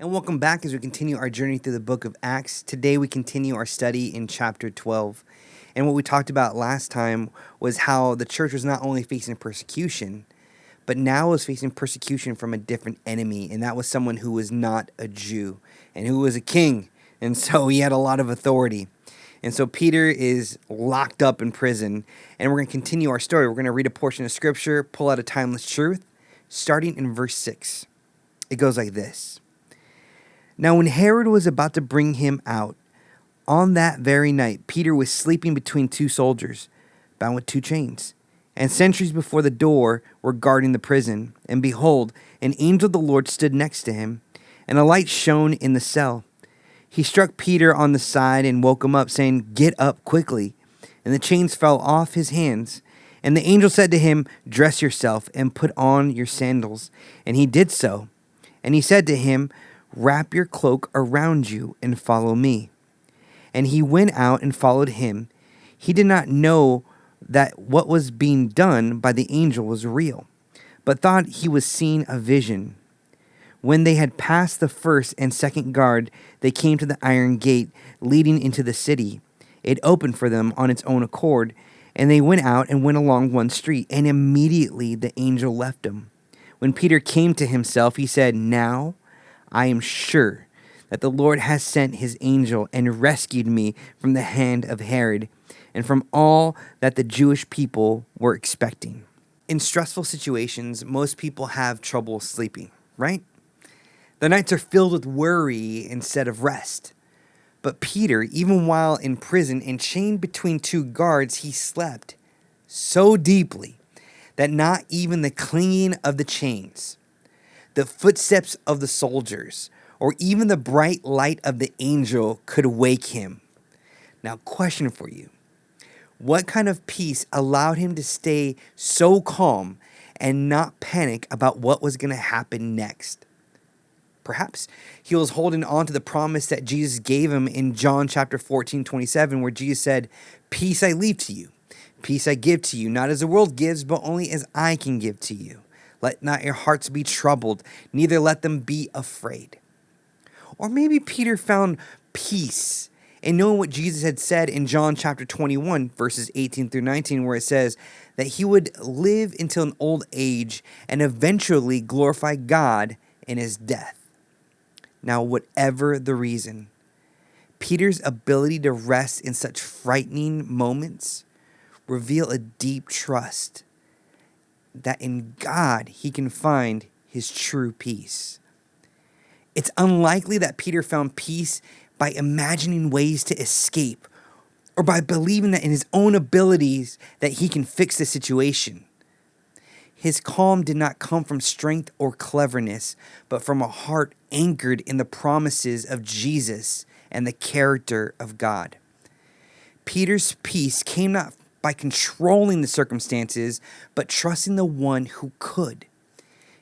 And welcome back as we continue our journey through the book of Acts. Today we continue our study in chapter 12. And what we talked about last time was how the church was not only facing persecution, but now was facing persecution from a different enemy. And that was someone who was not a Jew and who was a king. And so he had a lot of authority. And so Peter is locked up in prison. And we're going to continue our story. We're going to read a portion of scripture, pull out a timeless truth, starting in verse 6. It goes like this. Now, when Herod was about to bring him out, on that very night, Peter was sleeping between two soldiers, bound with two chains. And sentries before the door were guarding the prison. And behold, an angel of the Lord stood next to him, and a light shone in the cell. He struck Peter on the side and woke him up, saying, "Get up quickly." And the chains fell off his hands. And the angel said to him, "Dress yourself and put on your sandals." And he did so. And he said to him, "Wrap your cloak around you and follow me." And he went out and followed him. He did not know that what was being done by the angel was real, but thought he was seeing a vision. When they had passed the first and second guard, they came to the iron gate leading into the city. It opened for them on its own accord, and they went out and went along one street, and immediately the angel left them. When Peter came to himself, he said, "Now I am sure that the Lord has sent his angel and rescued me from the hand of Herod and from all that the Jewish people were expecting." In stressful situations, most people have trouble sleeping, right? The nights are filled with worry instead of rest. But Peter, even while in prison and chained between two guards, he slept so deeply that not even the clinging of the chains, the footsteps of the soldiers, or even the bright light of the angel could wake him. Now, question for you. What kind of peace allowed him to stay so calm and not panic about what was going to happen next? Perhaps he was holding on to the promise that Jesus gave him in John chapter 14:27, where Jesus said, "Peace I leave to you. Peace I give to you, not as the world gives, but only as I can give to you. Let not your hearts be troubled, neither let them be afraid." Or maybe Peter found peace in knowing what Jesus had said in John chapter 21, verses 18 through 19, where it says that he would live until an old age and eventually glorify God in his death. Now, whatever the reason, Peter's ability to rest in such frightening moments reveal a deep trust that in God he can find his true peace. It's unlikely that Peter found peace by imagining ways to escape or by believing that in his own abilities that he can fix the situation. His calm did not come from strength or cleverness, but from a heart anchored in the promises of Jesus and the character of God. Peter's peace came not by controlling the circumstances, but trusting the one who could.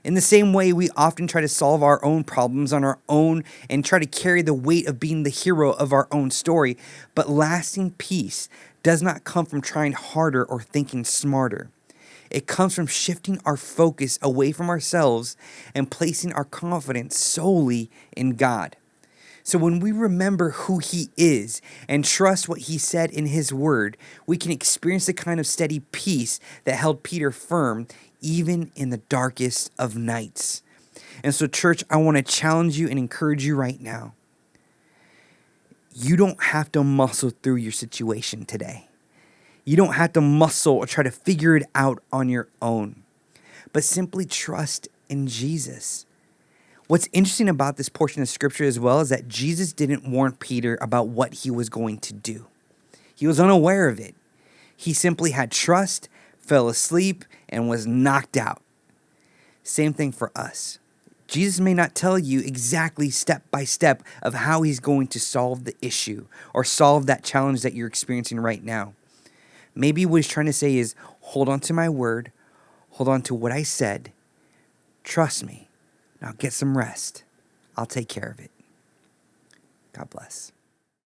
In the same way, we often try to solve our own problems on our own and try to carry the weight of being the hero of our own story. But lasting peace does not come from trying harder or thinking smarter. It comes from shifting our focus away from ourselves and placing our confidence solely in God. So when we remember who he is and trust what he said in his word, we can experience the kind of steady peace that held Peter firm even in the darkest of nights. And so, church, I want to challenge you and encourage you right now. You don't have to muscle through your situation today. You don't have to muscle or try to figure it out on your own, but simply trust in Jesus. What's interesting about this portion of scripture as well is that Jesus didn't warn Peter about what he was going to do. He was unaware of it. He simply had trust, fell asleep, and was knocked out. Same thing for us. Jesus may not tell you exactly step by step of how he's going to solve the issue or solve that challenge that you're experiencing right now. Maybe what he's trying to say is, hold on to my word, hold on to what I said, trust me. Now get some rest. I'll take care of it. God bless.